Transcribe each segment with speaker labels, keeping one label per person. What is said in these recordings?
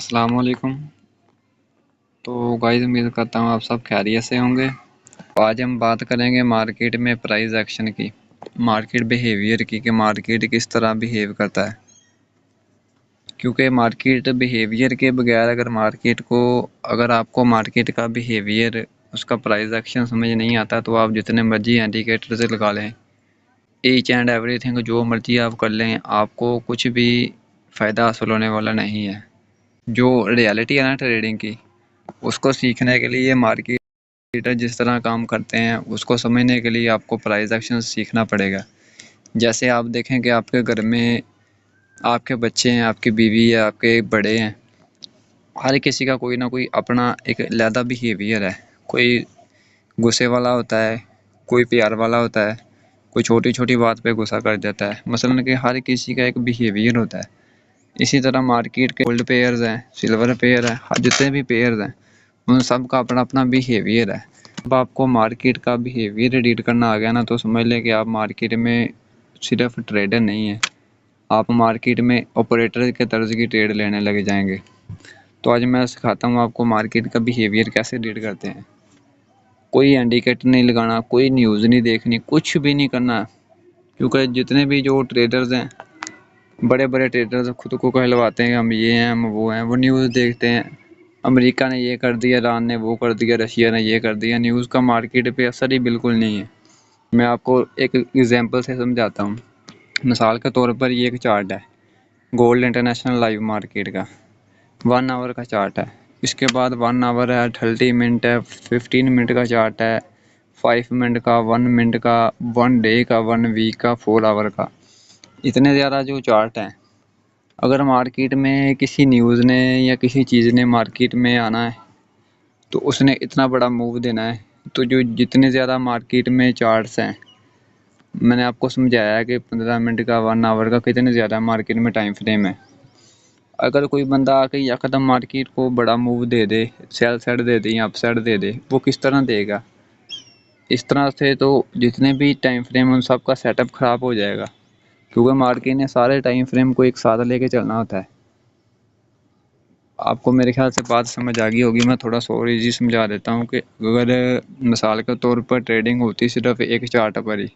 Speaker 1: अस्सलाम वालेकुम। तो गाइस उम्मीद करता हूँ आप सब खैरियत से होंगे। तो आज हम बात करेंगे मार्केट में प्राइस एक्शन की, मार्केट बिहेवियर की, कि मार्केट किस तरह बिहेव करता है। क्योंकि मार्केट बिहेवियर के बगैर अगर आपको मार्केट का बिहेवियर, उसका प्राइस एक्शन समझ नहीं आता तो आप जितने मर्जी इंडिकेटर से लगा लें, ईच एंड एवरीथिंग जो मर्जी आप कर लें, आपको कुछ भी फ़ायदा हासिल होने वाला नहीं है। जो रियलिटी है ना ट्रेडिंग की, उसको सीखने के लिए मार्केट जिस तरह काम करते हैं उसको समझने के लिए आपको प्राइस एक्शन सीखना पड़ेगा। जैसे आप देखें कि आपके घर में आपके बच्चे हैं, आपकी बीवी है, आपके बड़े हैं, हर किसी का कोई ना कोई अपना एक अलग बिहेवियर है। कोई गुस्से वाला होता है, कोई प्यार वाला होता है, कोई छोटी छोटी बात पे गुस्सा कर देता है। मसलन कि हर किसी का एक बिहेवियर होता है। इसी तरह मार्केट के गोल्ड पेयर्स हैं, सिल्वर पेयर है, जितने भी पेयर्स हैं उन सब का अपना अपना बिहेवियर है। अब आपको मार्केट का बिहेवियर रीड करना आ गया ना, तो समझ लें कि आप मार्केट में सिर्फ ट्रेडर नहीं है, आप मार्केट में ऑपरेटर के तर्ज की ट्रेड लेने लग जाएंगे। तो आज मैं सिखाता हूँ आपको मार्केट का बिहेवियर कैसे रीड करते हैं। कोई इंडिकेटर नहीं लगाना, कोई न्यूज़ नहीं देखनी, कुछ भी नहीं करना। क्योंकि जितने भी जो ट्रेडर्स हैं, बड़े बड़े ट्रेडर्स खुद को कहलवाते हैं हम ये हैं, हम वो हैं, वो न्यूज़ देखते हैं, अमेरिका ने ये कर दिया, ईरान ने वो कर दिया, रशिया ने ये कर दिया। न्यूज़ का मार्केट पे असर ही बिल्कुल नहीं है। मैं आपको एक एग्जांपल से समझाता हूँ। मिसाल के तौर पर ये एक चार्ट है गोल्ड इंटरनेशनल लाइव मार्केट का, 1 आवर का चार्ट है। इसके बाद 1 आवर है, 30 मिनट है, 15 मिनट का चार्ट है, 5 मिनट का, 1 मिनट का, 1 डे का, 1 वीक का, 4 आवर का। इतने ज़्यादा जो चार्ट हैं, अगर मार्केट में किसी न्यूज़ ने या किसी चीज़ ने मार्केट में आना है तो उसने इतना बड़ा मूव देना है। तो जो जितने ज़्यादा मार्केट में चार्ट्स हैं, मैंने आपको समझाया है कि 15 मिनट का, 1 आवर का, कितने ज़्यादा मार्केट में टाइम फ्रेम है। अगर कोई बंदा आके यकदम मार्केट को बड़ा मूव दे दे, सेल साइड दे दे या अप साइड दे दे, वो किस तरह देगा। इस तरह से तो जितने भी टाइम फ्रेम उन सब का सेटअप ख़राब हो जाएगा। क्योंकि मार्केट ने सारे टाइम फ्रेम को एक साथ लेके चलना होता है। आपको मेरे ख्याल से बात समझ आ गई होगी। मैं थोड़ा सा और ईजी समझा देता हूँ कि अगर मिसाल के तौर पर ट्रेडिंग होती सिर्फ एक चार्ट पर ही,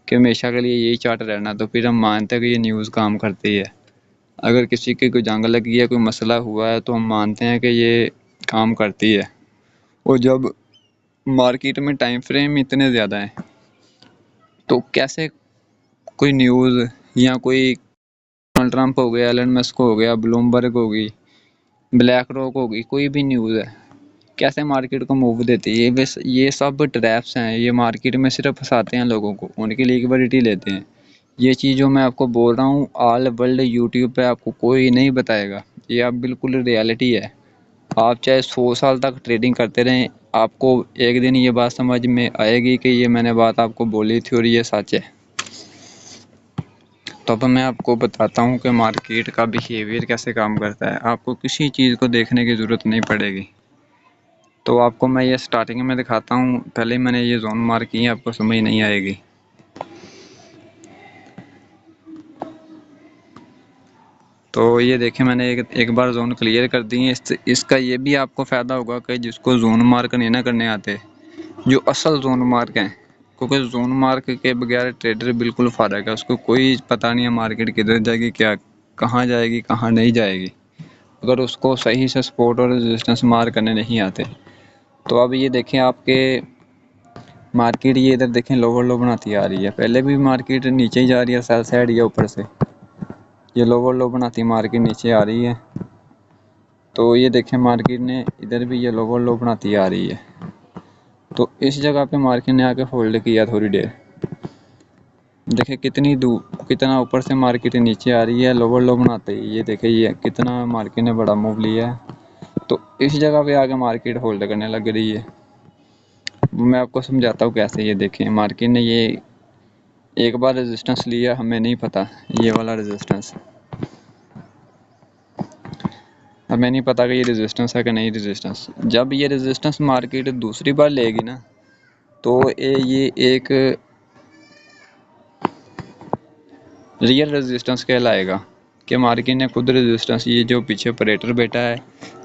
Speaker 1: कि हमेशा के लिए यही चार्ट रहना, तो फिर हम मानते हैं कि ये न्यूज़ काम करती है। अगर किसी की कोई जंग लगी है, कोई मसला हुआ है, तो हम मानते हैं कि ये काम करती है। और जब मार्केट में टाइम फ्रेम इतने ज़्यादा हैं, तो कैसे कोई न्यूज़ या कोई डोनाल्ड ट्रंप हो गया, एलन मस्क हो गया, ब्लूमबर्ग होगी, ब्लैक रॉक होगी, कोई भी न्यूज़ है, कैसे मार्केट को मूव देती है। ये सब ट्रैप्स हैं। ये मार्केट में सिर्फ फंसाते हैं लोगों को, उनकी लिक्विडिटी लेते हैं। ये चीज़ जो मैं आपको बोल रहा हूँ ऑल वर्ल्ड यूट्यूब पे आपको कोई नहीं बताएगा। ये आप बिल्कुल रियलिटी है। आप चाहे 100 साल तक ट्रेडिंग करते रहें, आपको एक दिन ये बात समझ में आएगी कि ये मैंने बात आपको बोली थी और ये सच है। तो अब मैं आपको बताता हूँ कि मार्केट का बिहेवियर कैसे काम करता है। आपको किसी चीज़ को देखने की ज़रूरत नहीं पड़ेगी। तो आपको मैं ये स्टार्टिंग में दिखाता हूँ। पहले मैंने ये जोन मार्क किए, आपको समझ नहीं आएगी। तो ये देखें, मैंने एक बार जोन क्लियर कर दिए। इसका ये भी आपको फ़ायदा होगा कि जिसको जोन मार्क नहीं ना करने आते, जो असल जोन मार्क हैं, क्योंकि जोन मार्क के बगैर ट्रेडर बिल्कुल फ़ारग है। उसको कोई पता नहीं है मार्केट किधर जाएगी, क्या कहाँ जाएगी, कहाँ नहीं जाएगी, अगर उसको सही से सपोर्ट और रेजिस्टेंस मार्क करने नहीं आते। तो अब ये देखें, आपके मार्केट ये इधर देखें लोवर लो बनाती आ रही है। पहले भी मार्केट नीचे ही जा रही है, सेल साइड या ऊपर से ये लोवर लो बनाती मार्केट नीचे आ रही है। तो ये देखें मार्केट ने इधर भी ये लोवर लो बनाती आ रही है। तो इस जगह पे मार्केट ने आके होल्ड किया थोड़ी देर। देखें कितनी दूर, कितना ऊपर से मार्केट नीचे आ रही है लोवर लो बनाते ही। ये देखें ये कितना मार्केट ने बड़ा मूव लिया है। तो इस जगह पे आके मार्केट होल्ड करने लग रही है। मैं आपको समझाता हूँ कैसे। ये देखें मार्केट ने ये एक बार रेजिस्टेंस लिया, हमें नहीं पता ये वाला रेजिस्टेंस, हमें नहीं पता कि ये रेजिस्टेंस है कि नहीं रेजिस्टेंस। जब ये रेजिस्टेंस मार्केट दूसरी बार लेगी ना, तो ये एक रियल रेजिस्टेंस कहलाएगा। कि मार्केट ने खुद रेजिस्टेंस, ये जो पीछे ऑपरेटर बैठा है,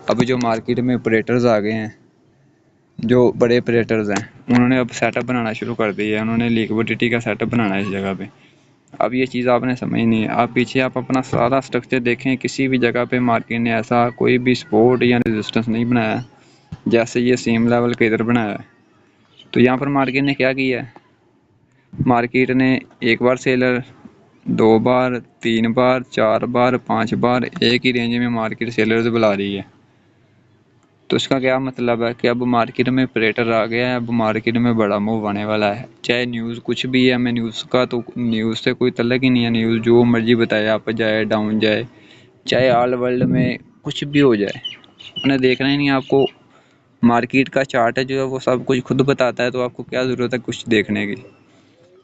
Speaker 1: अब जो मार्केट में ऑपरेटर्स आ गए हैं, जो बड़े ऑपरेटर्स हैं, उन्होंने अब सेटअप बनाना शुरू कर दिया है। उन्होंने लिक्विडिटी का सेटअप बनाना है इस जगह पे। अब ये चीज़ आपने समझनी है। आप पीछे आप अपना सारा स्ट्रक्चर देखें, किसी भी जगह पे मार्केट ने ऐसा कोई भी सपोर्ट या रेजिस्टेंस नहीं बनाया जैसे ये सेम लेवल के इधर बनाया है। तो यहाँ पर मार्केट ने क्या किया है, मार्केट ने एक बार सेलर, 2 बार, 3 बार, 4 बार, 5 बार एक ही रेंज में मार्केट सेलर्स बुला रही है। तो इसका क्या मतलब है कि अब मार्केट में ऑपरेटर आ गया है, अब मार्केट में बड़ा मूव आने वाला है। चाहे न्यूज़ कुछ भी है, मैं न्यूज़ का तो न्यूज़ से कोई तल्लक ही नहीं है। न्यूज़ जो मर्जी बताए, अप जाए डाउन जाए, चाहे ऑल वर्ल्ड में कुछ भी हो जाए, उन्हें देखना ही नहीं है। आपको मार्केट का चार्ट है जो है वो सब कुछ खुद बताता है, तो आपको क्या ज़रूरत है कुछ देखने की।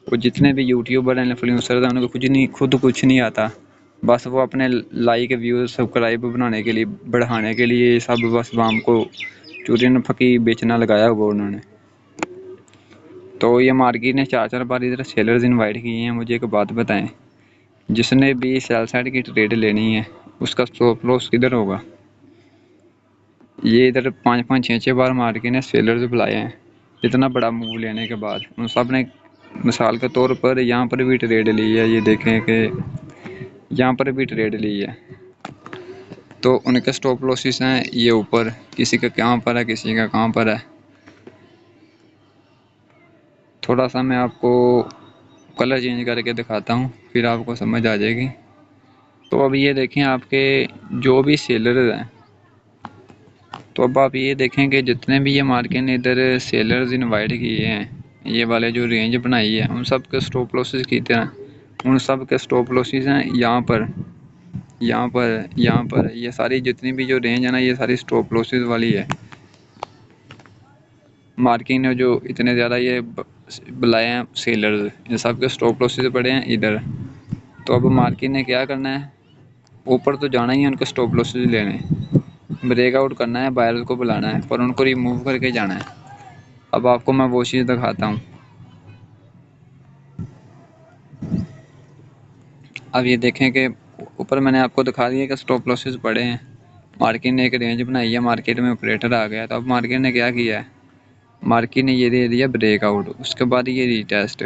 Speaker 1: वो जितने भी यूट्यूबर हैं, इन्फ्लुएंसर हैं, उनको कुछ नहीं आता। बस वो अपने लाइक, व्यूज़, सब्सक्राइब बनाने के लिए, बढ़ाने के लिए ये सब बस वाम को चूरन फकी बेचना लगाया हुआ उन्होंने। तो ये मार्केट ने 4 बार इधर सेलर्स इनवाइट किए हैं। मुझे एक बात बताएं, जिसने भी सेल साइड की ट्रेड लेनी है उसका स्टॉप लॉस किधर होगा? ये इधर 5 6 बार मार्केट ने सेलर्स बुलाए हैं इतना बड़ा मूव लेने के बाद। उन सब ने मिसाल के तौर पर यहाँ पर भी ट्रेड ली है। ये देखें कि यहाँ पर भी ट्रेड ली है, तो उनके स्टॉप लॉसेस हैं ये ऊपर, किसी का कहाँ पर है, किसी का कहाँ पर है। थोड़ा सा मैं आपको कलर चेंज करके दिखाता हूँ, फिर आपको समझ आ जाएगी। तो अब ये देखें आपके जो भी सेलर्स हैं, तो अब आप ये देखें कि जितने भी ये मार्केट ने इधर सेलर्स इनवाइट किए हैं, ये वाले जो रेंज बनाई है, उन सब के स्टॉप लॉसेस कितने हैं? उन सब के स्टॉप लॉसेस हैं यहाँ पर, यहाँ पर, यहाँ पर। ये सारी जितनी भी जो रेंज है ना, ये सारी स्टॉप लॉसेस वाली है। मार्केट ने जो इतने ज़्यादा ये बुलाए हैं सेलर्स, इन सब के स्टॉप लॉसेस पड़े हैं इधर। तो अब मार्केट ने क्या करना है, ऊपर तो जाना ही है, उनके स्टॉप लॉसेस लेने, ब्रेकआउट करना है, बायर्स को बुलाना है, पर उनको रिमूव करके जाना है। अब आपको मैं वो चीज़ दिखाता हूँ। अब ये देखें कि ऊपर मैंने आपको दिखा दिया कि स्टॉप लॉसेस पड़े हैं। मार्केट ने एक रेंज बनाई है, मार्केट में ऑपरेटर आ गया। तो अब मार्केट ने क्या किया है, मार्केट ने ये दे दिया ब्रेकआउट, उसके बाद ये रीटेस्ट,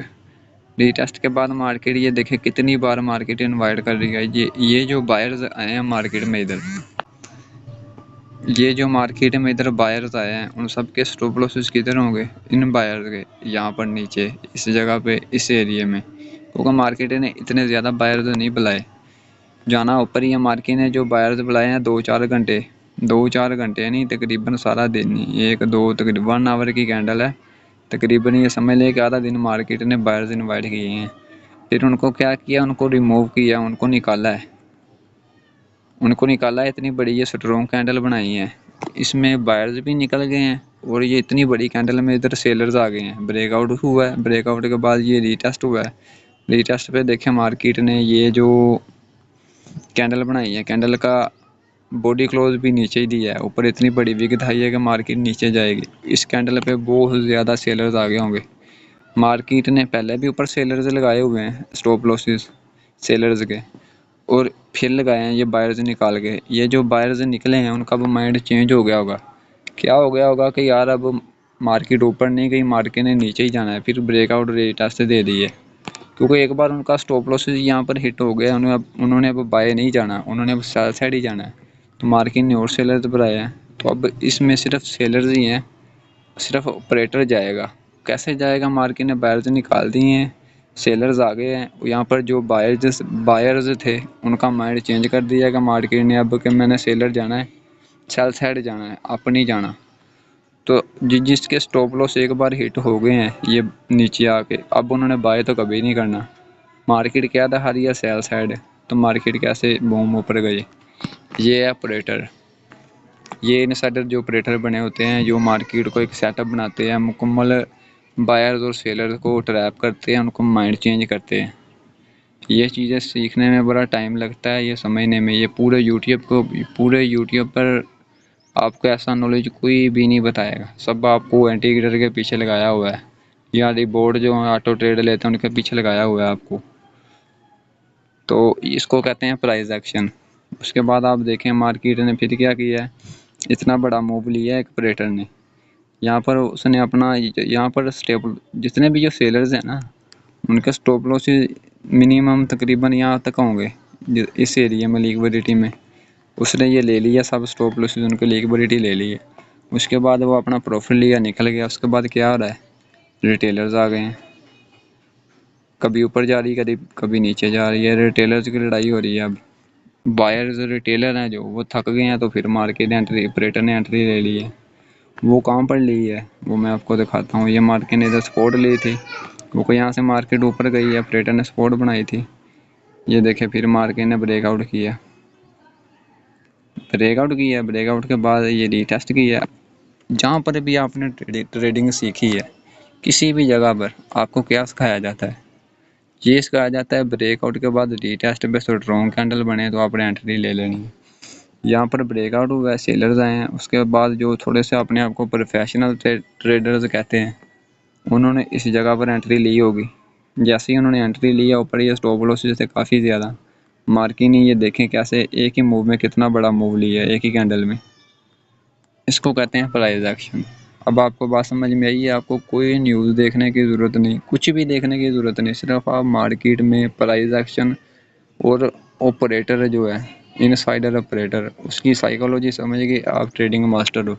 Speaker 1: रीटेस्ट के बाद मार्केट ये देखें कितनी बार मार्केट इनवाइट कर रही है। ये जो बायर्स आए हैं मार्केट में इधर, ये जो मार्केट में इधर बायर्स आए हैं, उन सब के स्टॉप लॉसेस किधर होंगे? इन बायर्स के यहाँ पर नीचे इस जगह पे, इस एरिया में। क्योंकि मार्केट ने इतने ज़्यादा बायर्स नहीं बुलाए, जाना ऊपर ही है। मार्केट ने जो बायर्स बुलाए हैं 2 4 घंटे, 2 4 घंटे नहीं, तकरीबन सारा दिन ही, 1 2 तकरीबन 1 आवर की कैंडल है। तकरीबन ये समझ लें कि आधा दिन मार्केट ने बायर्स इनवाइट किए हैं। फिर उनको क्या किया, उनको रिमूव किया, उनको निकाला है, उनको निकाला है। इतनी बड़ी ये स्ट्रॉन्ग कैंडल बनाई है, इसमें बायर्स भी निकल गए हैं, और ये इतनी बड़ी कैंडल में इधर सेलर्स आ गए हैं। ब्रेकआउट हुआ है, ब्रेकआउट के बाद ये रीटेस्ट हुआ है। रीटेस्ट पे देखें मार्केट ने ये जो कैंडल बनाई है, कैंडल का बॉडी क्लोज भी नीचे ही दिया है, ऊपर इतनी बड़ी विग दिखाई है कि मार्केट नीचे जाएगी। इस कैंडल पे बहुत ज़्यादा सेलर्स आ गए होंगे। मार्केट ने पहले भी ऊपर सेलर्स लगाए हुए हैं स्टॉप लॉसेस सेलर्स के, और फिर लगाए हैं ये बायर्स निकाल के। ये जो बायर्स निकले हैं उनका अब माइंड चेंज हो गया होगा। क्या हो गया होगा कि यार अब मार्केट ऊपर नहीं गई, मार्केट ने नीचे ही जाना है। फिर ब्रेकआउट टेस्ट दे दी है, क्योंकि एक बार उनका स्टॉप लॉसेस यहाँ पर हिट हो गया। उन्होंने अब बाय नहीं जाना, उन्होंने अब सेल साइड ही जाना है। तो मार्केट ने और सेलर्स बढ़ाए हैं। तो अब इसमें सिर्फ सेलर्स ही हैं, सिर्फ ऑपरेटर जाएगा। कैसे जाएगा? मार्केट ने बायर्स निकाल दिए हैं, सेलर्स आ गए हैं। यहाँ पर जो बायर्स थे उनका माइंड चेंज कर दिया कि मार्केट ने अब कि मैंने सेलर जाना है, सेल साइड जाना है, अप नहीं जाना। तो जिसके स्टॉप लॉस एक बार हिट हो गए हैं ये नीचे आके, अब उन्होंने बाय तो कभी नहीं करना। मार्केट क्या दिखा रही है? Sell side. तो मार्केट कैसे बूम ऊपर गई? ये है ऑपरेटर, ये इनसाइडर जो ऑपरेटर बने होते हैं, जो मार्केट को एक सेटअप बनाते हैं, मुकम्मल बायर्स और सेलर्स को ट्रैप करते हैं, उनको माइंड चेंज करते हैं। ये चीज़ें सीखने में बड़ा टाइम लगता है, ये समझने में। ये पूरे यूट्यूब पर आपको ऐसा नॉलेज कोई भी नहीं बताएगा। सब आपको इंटीग्रेटर के पीछे लगाया हुआ है, या रिबोर्ड जो ऑटो ट्रेड लेते हैं उनके पीछे लगाया हुआ है आपको। तो इसको कहते हैं प्राइस एक्शन। उसके बाद आप देखें मार्केट ने फिर क्या किया है, इतना बड़ा मूव लिया है ऑपरेटर ने। यहाँ पर उसने अपना यहाँ पर स्टेबल जितने भी जो सेलर्स हैं ना, उनके स्टॉप लॉस मिनिमम तकरीबन यहाँ तक होंगे इस एरिया में लिक्विडिटी में। उसने ये ले लिया सब स्टॉप लॉस, उनकी लिक्विडिटी ले ली है। उसके बाद वो अपना प्रॉफिट लिया, निकल गया। उसके बाद क्या हो रहा है, रिटेलर्स आ गए हैं, कभी ऊपर जा रही है कभी नीचे जा रही है। रिटेलर्स की लड़ाई हो रही है। अब बायर्स रिटेलर हैं जो, वो थक गए हैं, तो फिर मार्केट एंट्री ऑपरेटर ने एंट्री ले ली है। वो कहाँ पर ली है वो मैं आपको दिखाता हूँ। ये मार्केट ने इधर सपोर्ट ली थी, वो यहाँ से मार्केट ऊपर गई है, ऑपरेटर ने सपोर्ट बनाई थी। ये देखे फिर मार्केट ने ब्रेकआउट किया, ब्रेकआउट के बाद ये रीटेस्ट किया। जहाँ पर भी आपने ट्रेडिंग सीखी है, किसी भी जगह पर आपको क्या सिखाया जाता है, ये सिखाया जाता है ब्रेकआउट के बाद रीटेस्ट पे स्ट्रॉन्ग कैंडल बने तो आपने एंट्री ले लेनी है। यहाँ पर ब्रेकआउट हुआ है, सेलर्स आए हैं। उसके बाद जो थोड़े से अपने आप को प्रोफेशनल ट्रेडर्स कहते हैं, उन्होंने इस जगह पर एंट्री ली होगी। जैसे ही उन्होंने एंट्री लिया, ऊपर ये स्टॉप लॉस से काफ़ी ज़्यादा, मार्केट ने ये देखें कैसे एक ही मूव में कितना बड़ा मूव लिया है एक ही कैंडल में। इसको कहते हैं प्राइस एक्शन। अब आपको बात समझ में आई है। आपको कोई न्यूज़ देखने की ज़रूरत नहीं, कुछ भी देखने की ज़रूरत नहीं, सिर्फ आप मार्केट में प्राइस एक्शन और ऑपरेटर जो है इनसाइडर ऑपरेटर, उसकी साइकोलॉजी समझ के आप ट्रेडिंग मास्टर हो।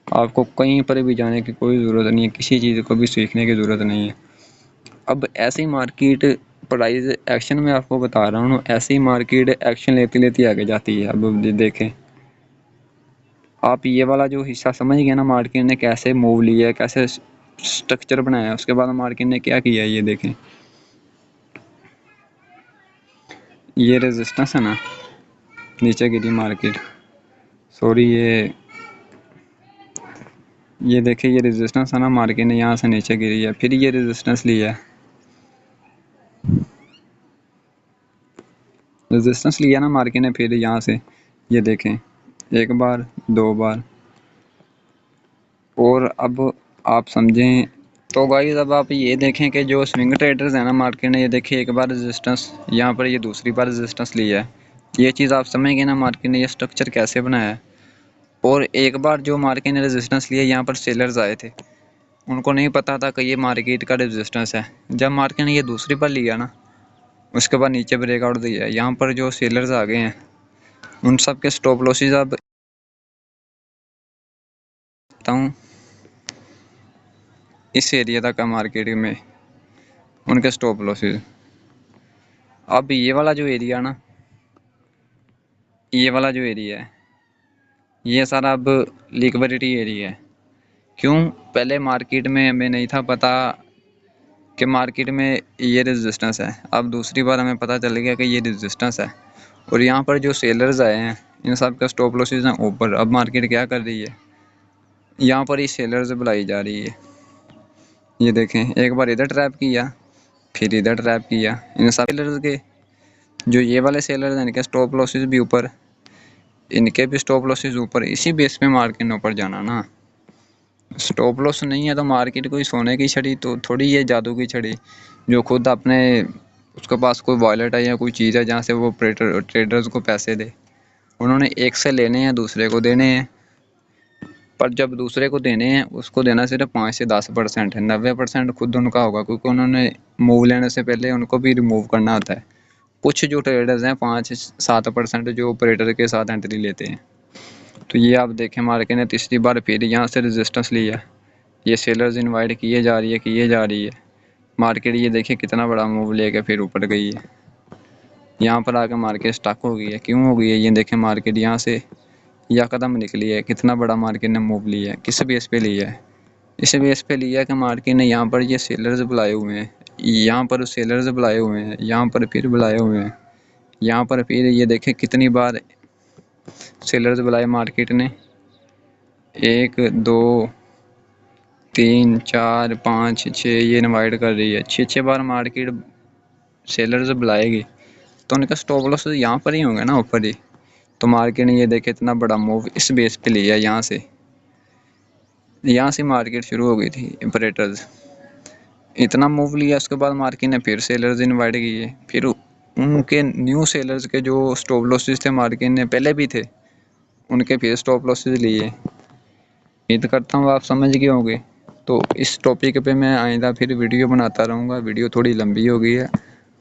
Speaker 1: आपको कहीं पर भी जाने की कोई ज़रूरत नहीं है, किसी चीज़ को भी सीखने की ज़रूरत नहीं है। अब ऐसी मार्केट प्राइस एक्शन में आपको बता रहा हूँ, ऐसी मार्केट एक्शन लेती लेती आगे जाती है। अब देखें आप, ये वाला जो हिस्सा समझ गए ना, मार्केट ने कैसे मूव लिया है, कैसे स्ट्रक्चर बनाया है। उसके बाद मार्केट ने क्या किया है, ये देखें। ये रेजिस्टेंस है ना, नीचे गिरी मार्केट, सॉरी ये देखिए ये रेजिस्टेंस है ना, मार्केट ने यहाँ से नीचे गिरी है, फिर ये रेजिस्टेंस लिया है, रेजिस्टेंस लिया ना मार्केट ने, फिर यहाँ से ये देखें एक बार, दो बार, और अब आप समझें तो गाइस, अब आप ये देखें कि जो स्विंग ट्रेडर्स हैं ना, मार्केट ने ये देखिए एक बार रेजिस्टेंस, यहाँ पर ये दूसरी बार रेजिस्टेंस लिया है। ये चीज़ आप समझ गए ना, मार्केट ने ये स्ट्रक्चर कैसे बनाया है। और एक बार जो मार्केट ने रेजिस्टेंस लिया, यहाँ पर सेलर्स आए थे, उनको नहीं पता था कि ये मार्केट का रेजिस्टेंस है। जब मार्केट ने ये दूसरी बार लिया ना, उसके बाद नीचे ब्रेकआउट दिया, यहाँ पर जो सेलर्स आ गए हैं, उन सब के स्टॉप लॉसेस अब बताता हूँ इस एरिया तक का मार्केट में उनके स्टॉप लॉसेस। अब ये वाला जो एरिया ना, ये वाला जो एरिया है, ये सारा अब लिक्विडिटी एरिया है। क्यों, पहले मार्केट में हमें नहीं था पता कि मार्केट में ये रेजिस्टेंस है। अब दूसरी बार हमें पता चल गया कि ये रेजिस्टेंस है, और यहाँ पर जो सेलर्स आए हैं, इन सब का स्टॉप लॉसेस हैं ऊपर। अब मार्केट क्या कर रही है, यहाँ पर ही सेलर्स बुलाई जा रही है। ये देखें एक बार इधर ट्रैप किया, फिर इधर ट्रैप किया। इन सब सेलर्स के जो ये वाले सेलर्स हैं, इनके स्टॉप लॉसेस भी ऊपर, इनके भी स्टॉप लॉसेस ऊपर। इसी बेस पे मार्केट ने ऊपर जाना ना। स्टॉप लॉस नहीं है तो मार्केट कोई सोने की छड़ी तो थोड़ी, ये जादू की छड़ी जो खुद अपने उसके पास कोई वॉलेट है या कोई चीज़ है जहाँ से वो ट्रेडर्स को पैसे दे। उन्होंने एक से लेने हैं, दूसरे को देने हैं। पर जब दूसरे को देने हैं, उसको देना सिर्फ 5 से 10% है, 90% खुद उनका होगा, क्योंकि उन्होंने मूव लेने से पहले उनको भी रिमूव करना होता है। कुछ जो ट्रेडर्स हैं 5-7% जो ऑपरेटर के साथ एंट्री लेते हैं। तो ये आप देखें मार्केट ने तीसरी बार फिर यहाँ से रेजिस्टेंस लिया, ये सेलर्स इनवाइट किए जा रही है। मार्केट ये देखिए कितना बड़ा मूव लेके फिर ऊपर गई है। यहाँ पर आकर मार्केट स्टक हो गई है। क्यों हो गई है, ये देखें मार्केट यहाँ से यह कदम निकली है, कितना बड़ा मार्केट ने मूव लिया है। किस बेस पे लिया है, इस बेस पे लिया कि मार्केट ने यहाँ पर ये सेलर्स बुलाए हुए हैं, यहाँ पर सेलर्स बुलाए हुए हैं, यहाँ पर फिर बुलाए हुए हैं, यहाँ पर फिर ये देखें कितनी बार सेलर्स बुलाए मार्केट ने, 1 2 3 4 5 6, ये इनवाइट कर रही है। 6 बार मार्केट सेलर्स बुलाएगी तो उनका स्टॉप लॉस यहाँ पर ही होंगे ना, ऊपर ही। तो मार्केट ने ये देखे इतना बड़ा मूव इस बेस पे लिया, यहाँ से मार्केट शुरू हो गई थी। ऑपरेटर्स इतना मूव लिया, उसके बाद मार्केट ने फिर सेलर्स इनवाइट किए, फिर उनके न्यू सेलर्स के जो स्टॉप लॉसेस थे मार्केट में पहले भी थे, उनके फिर स्टॉप लॉसेस लिए। उम्मीद करता हूँ आप समझ गए होंगे। तो इस टॉपिक पे मैं आइंदा फिर वीडियो बनाता रहूँगा। वीडियो थोड़ी लंबी हो गई है।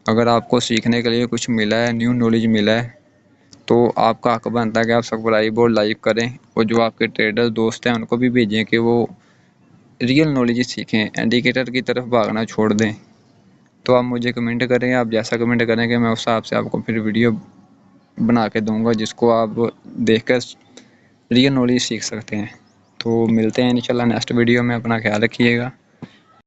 Speaker 1: अगर आपको सीखने के लिए कुछ मिला है, न्यू नॉलेज मिला है, तो आपका हक बनता है कि आप सब्सक्राइब और लाइक करें, और जो आपके ट्रेडर दोस्त हैं उनको भी भेजें कि वो रियल नॉलेज सीखें, इंडिकेटर की तरफ भागना छोड़ दें। तो आप मुझे कमेंट करें, आप जैसा कमेंट करेंगे मैं उस हिसाब से आपको फिर वीडियो बना के दूंगा, जिसको आप देखकर रियल नॉलेज सीख सकते हैं। तो मिलते हैं इंशाल्लाह नेक्स्ट वीडियो में। अपना ख्याल रखिएगा।